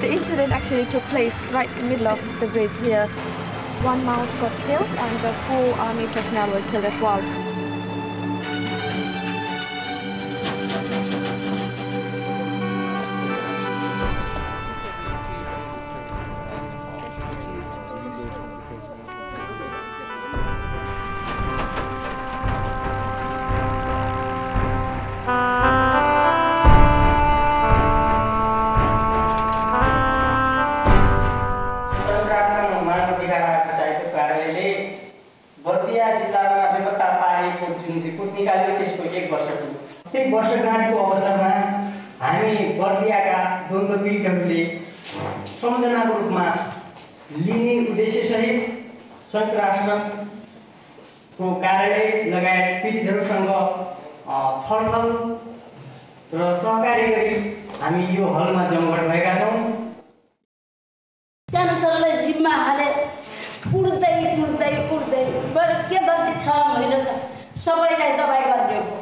The incident actually took place right in the middle of the bridge here. One mouse got killed and the 4 army personnel were killed as well. एक वर्षगाँठको अवसरमा हामी बर्दियाका द्वन्द्व पीडितहरूले सम्झनाको रूपमा लिने उद्देश्यसहित संयुक्त राष्ट्रको कार्यालय लगायत पीडितहरूसँग छलफल र सहकारी गरी हामी यो हलमा जमघट भएका छौँ। सानो छोरालाई जिम्मा हाले पुर्दै बरु के गल्ती छ मैले सबैलाई दबाई गरिदिएको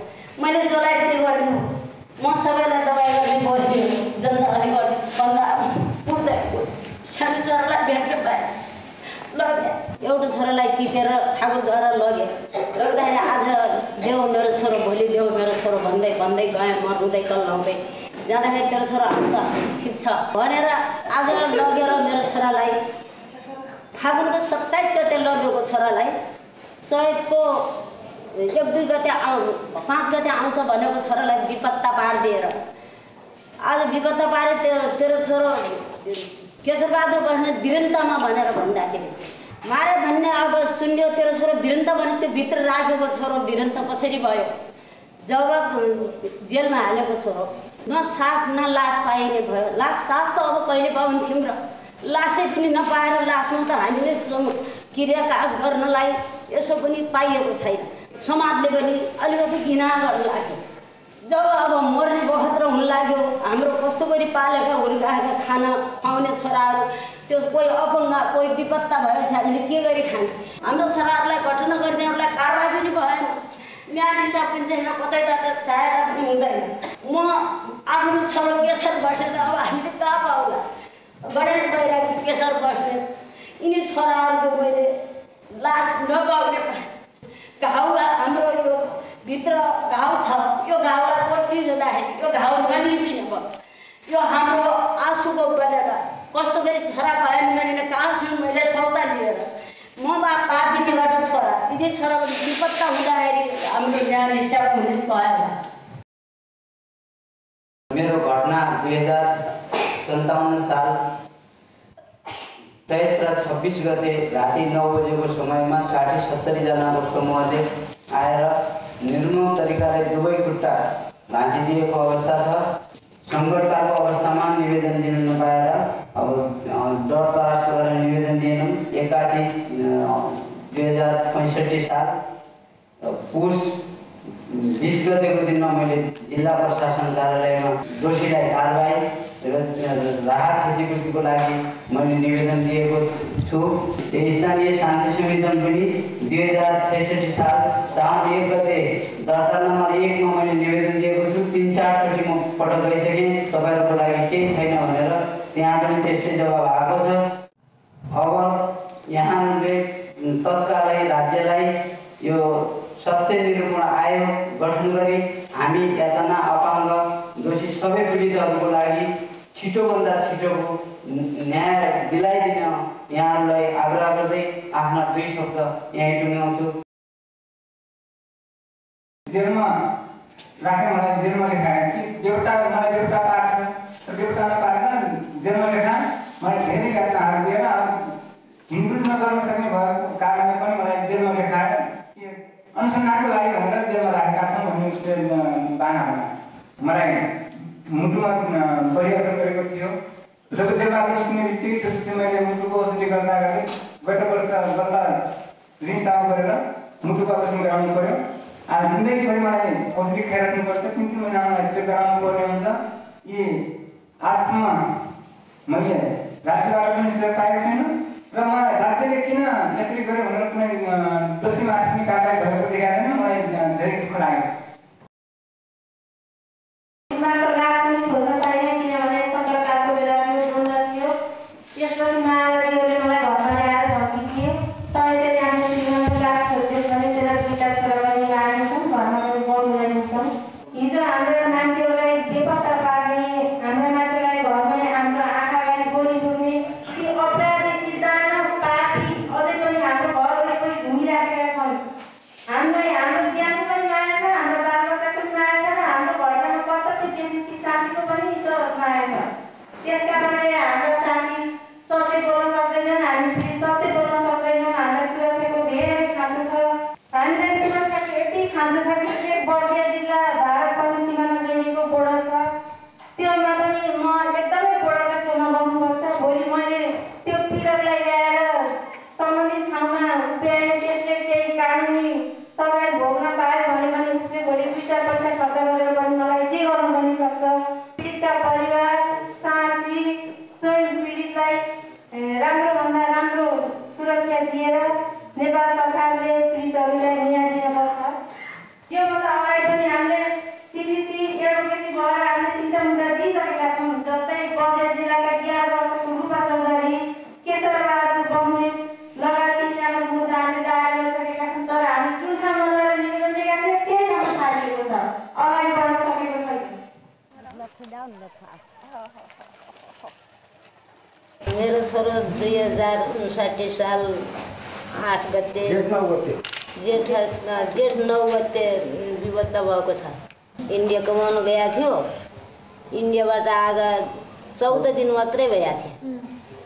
मैले जसलाई पनि गर्नु म सबैलाई दबाई गर्ने बस्दियो जनताले गर्ने भन्दा पुर्दै सानो छोरालाई भेट्नु पाएँ लगे एउटा छोरालाई टिपेर ठाकुरद्वारा लगे लग्दाखेरि आज देऊ मेरो छोरो भोलि देऊ मेरो छोरो भन्दै गएँ म रुँदै कल्लाउँदै जाँदाखेरि तेरो छोरा आउँछ ठिक छ भनेर आज लगेर मेरो छोरालाई फागुनको 27 गते लगेको छोरालाई चैतको 1-2 गते 5 गते आउँछ भनेको छोरालाई विपत्ता पारिदिएर आज विपत्ता पारे तेरो छोरो केशरबहादुर बस्नेत वीरन्तमा भनेर भन्दाखेरि मारे भन्ने अब सुन्यो तेरो छोरो वीरन्त भने त्यो भित्र राखेको छोरो वीरन्त कसरी भयो जब जेलमा हालेको छोरो न सास न लास पाइने भयो सास त अब कहिले पाउँथ्यौँ र लासै पनि नपाएर लासमा त हामीले क्रियाकाज गर्नलाई यसो पनि पाइएको छैन समाजले पनि अलिकति घृणा गर्न लाग्यो जब अब मर्ने बखत हुन लाग्यो हाम्रो कस्तो गरी पालेका हुर्काएका खाना खुवाउने छोराहरू त्यो कोही अपङ्ग कोही विपत्ता भएको छ हामीले के गरी खाने हाम्रो छोराहरूलाई घटना गर्नेहरूलाई कारवाही पनि भएन न्यायाधीश पनि छैन कतैबाट सहायता पनि हुँदैन म आफ्नो छोरो केशर बस्नेत अब हामीले कहाँ पाउला गणेश बैरागी केशर बस्नेत यिनी छोराहरूको मैले लास नपाउने घाउ हाम्रो यो भित्र घाउ छ यो घाउलाई पट्टी जोड्दाखेरि यो घाउ ननिपिने भयो यो हाम्रो आँसुको बनेर कस्तो गरी छोरा भएन भने कहाँसम्म मैले सौदा लिएर म पार्टीबाट छोरा तिनै छोराको विपत्ता हुँदाखेरि हाम्रो न्याय हिसाब हुने भएन। मेरो घटना 2057 साल चैत्र 26 गते राति 9 बजेको समयमा 60-70 जनाको समूहले आएर निर्मम तरिकाले दुवै खुट्टा भाँचिदिएको अवस्था छ। सङ्कटकालको अवस्थामा निवेदन दिन नपाएर अब डर तरास गरेर निवेदन दिएनौँ। 81 2065 साल पुस 20 गतेको दिनमा मैले जिल्ला प्रशासन कार्यालयमा दोषीलाई कारबाही र राहत क्षतिपूर्तिको लागि मैले निवेदन दिएको छु। स्थानीय शान्ति समितिमा पनि 2066 साल साउन 1 गते दर्ता नम्बर 1 मा मैले निवेदन दिएको छु। 3-4 चोटि म पटक गइसकेँ तपाईँहरूको लागि केही छैन भनेर त्यहाँ पनि त्यस्तै जवाब आएको छ। अब यहाँले तत्कालै राज्यलाई यो सत्य निरूपण आयोग गठन गरी हामी यातना अपाङ्ग दोषी सबै पीडितहरूको लागि छिटोभन्दा छिटोको न्याय दिलाइदिन यहाँहरूलाई आग्रह गर्दै आफ्ना 2 शब्द यहीँ टुङ्ग्याउँछु। जेलमा राखे मलाई जेलमा लेखाए कि देउता मलाई देउता पार्छ तर देउता नपारेर जेलमा लेखा मलाई धेरै घटनाहरू दिएर हिन्दू नगर्न सक्ने भएको कारणले पनि मलाई जेलमा लेखाए कि अनुसन्धानको लागि भनेर जेलमा राखेका छौँ भन्ने उसले बाना मलाई मुटुमा परिवर्तन गरेको थियो। जब जेलबाट निस्किने बित्तिकै त्यसपछि मैले मुटुको औषधि गर्दा गत वर्ष गर्दा रिङसामा गरेर मुटुको अपरेसन गराउनु पर्यो। जिन्दगीभरि मलाई औषधि खाइराख्नुपर्छ। 3 महिनामा चेक गराउनु पर्ने हुन्छ। यी आजसम्म मैले राज्यबाट पनि सहयोग पाएको छैन र मलाई राज्यले किन यसरी गर्यो भनेर कुनै दोषीमाथि पनि कारबाही भएको देखाएको छैन। मलाई धेरै दुःख लागेको छ। खोल्न पाएन किनभने सङ्कटकालको बेला मेरो छोरो 2059 साल 8 गते जेठ 9 गते विपत्ता भएको छ। इन्डिया कमाउनु गएको थियो। इन्डियाबाट आगा 14 दिन मात्रै भएका थिए।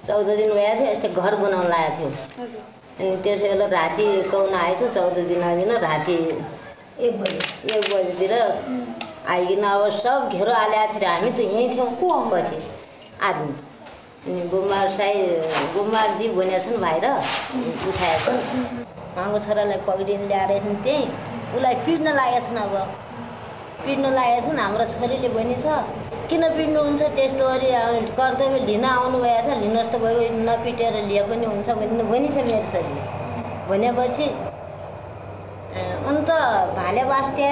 14 दिन भएका थियो। यस्तो घर बनाउन लागेको थियो। अनि त्यसै बेला राति कौन आएछ 14 दिन राति 1 बजेतिर आइकन अब सब घेरो हालेको थियो। हामी त यहीँ थियौँ पछि आदमी। अनि गुम्बारजी भनेका छन् बाहिर उठाएको उहाँको छोरालाई पक्रिन ल्याएर छन् त्यहीँ उसलाई पिट्न लागेका छन्। अब पिट्न लागेका छन्। हाम्रो छोरीले भनिन्छ किन पिट्नुहुन्छ त्यस्तो गरी कर्तव्य लिन आउनु भएको छ लिनुहोस् त भयो नपिटेर लिए पनि हुन्छ भनिन्छ मेरो छोरीले। भनेपछि अन्त भाले बास्ते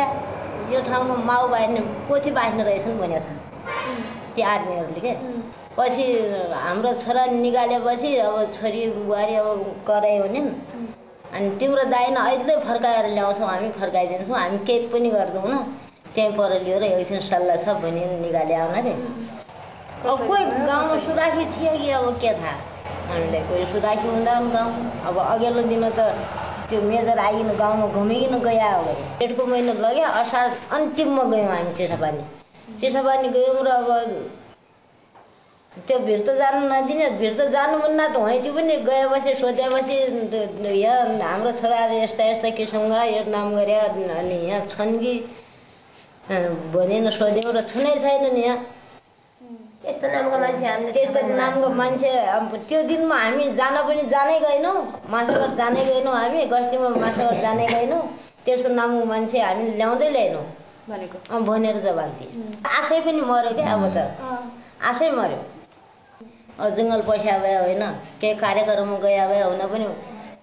यो ठाउँमा माउ बाँध्ने पोथी बाँध्ने रहेछन् भनेका छन् ती आदमीहरूले के। पछि हाम्रो छोरा निकालेपछि अब छोरी बुहारी अब करायो भने अनि तिम्रो दाइना अहिले फर्काएर ल्याउँछौँ हामी फर्काइदिन्छौँ हामी केही पनि गर्दैनौँ त्यहीँ पर लिएर एकछिन सल्लाह छ भने निकाले आउन रे। अब कोही गाउँमा सुराखी थियो कि अब के थाहा हामीलाई कोही सुराखी हुँदा गाउँ। अब अघिल्लो दिन त त्यो मेजर आइकन गाउँमा घुमिकन गयो। अब पेटको महिना लग्यो असार अन्तिममा गयौँ हामी चिसापानी गयौँ र अब त्यो भिड त जानु नदिने भिड त जानु पनि न त होइन पनि गएपछि सोधेपछि यहाँ हाम्रो छोराहरू यस्ता यस्ता किसिमका यो नाम गरे अनि यहाँ छन् कि भनेर सोध्यौँ र छुनै छैन नि यहाँ त्यस्तो नामको मान्छे हामीले त्यस्तो नामको मान्छे। अब त्यो दिनमा हामी जान पनि जानै गएनौँ माछाघर जानै गएनौँ हामी गस्तीमा माछाघर जानै गएनौँ। त्यस्तो नामको मान्छे हामी ल्याउँदै ल्याएनौँ भनेको भनेर जवाब दिए। आशै पनि मऱ्यो क्या अब त आशै मऱ्यो। जङ्गल पैसा भए होइन केही कार्यक्रममा गए भए हुन पनि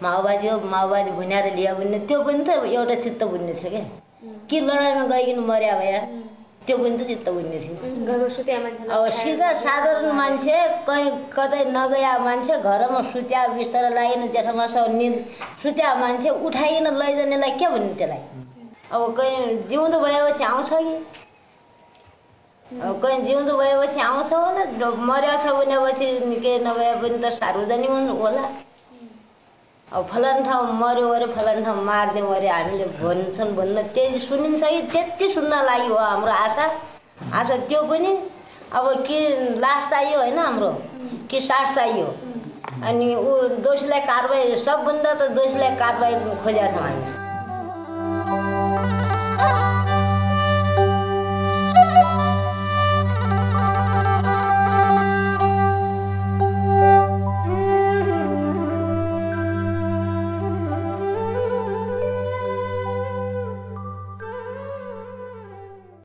माओवादी हो माओवादी भुनाएर लियो भने त्यो पनि त एउटा चित्त बुझ्ने थियो क्या कि लडाइँमा गइकन मर्या भए त्यो पनि त चित्त बुझ्ने थियो। अब सिधा साधारण मान्छे कहीँ कतै नगया मान्छे घरमा सुत्या बिस्तार लागिन जेठामासँग निद सुत्या मान्छे उठाइकन लैजानेलाई के भन्ने त्यसलाई। अब कहीँ जिउँदो भएपछि आउँछ कि अब कहीँ जिउँदो भएपछि आउँछ होला मर्या छ भनेपछि केही नभए पनि त सार्वजनिक होला। अब फलान ठाउँ मऱ्यो अरे फलान ठाउँ मारिदिउँ अरे हामीले भन्छन् भन्न त्यही सुनिन्छ कि त्यति सुन्न लाग्यो हो हाम्रो आशा त्यो पनि अब के लास चाहियो होइन हाम्रो कि सास चाहियो। अनि ऊ दोषीलाई कारबाही सबभन्दा त दोषीलाई कारबाही खोजेका छौँ हामी।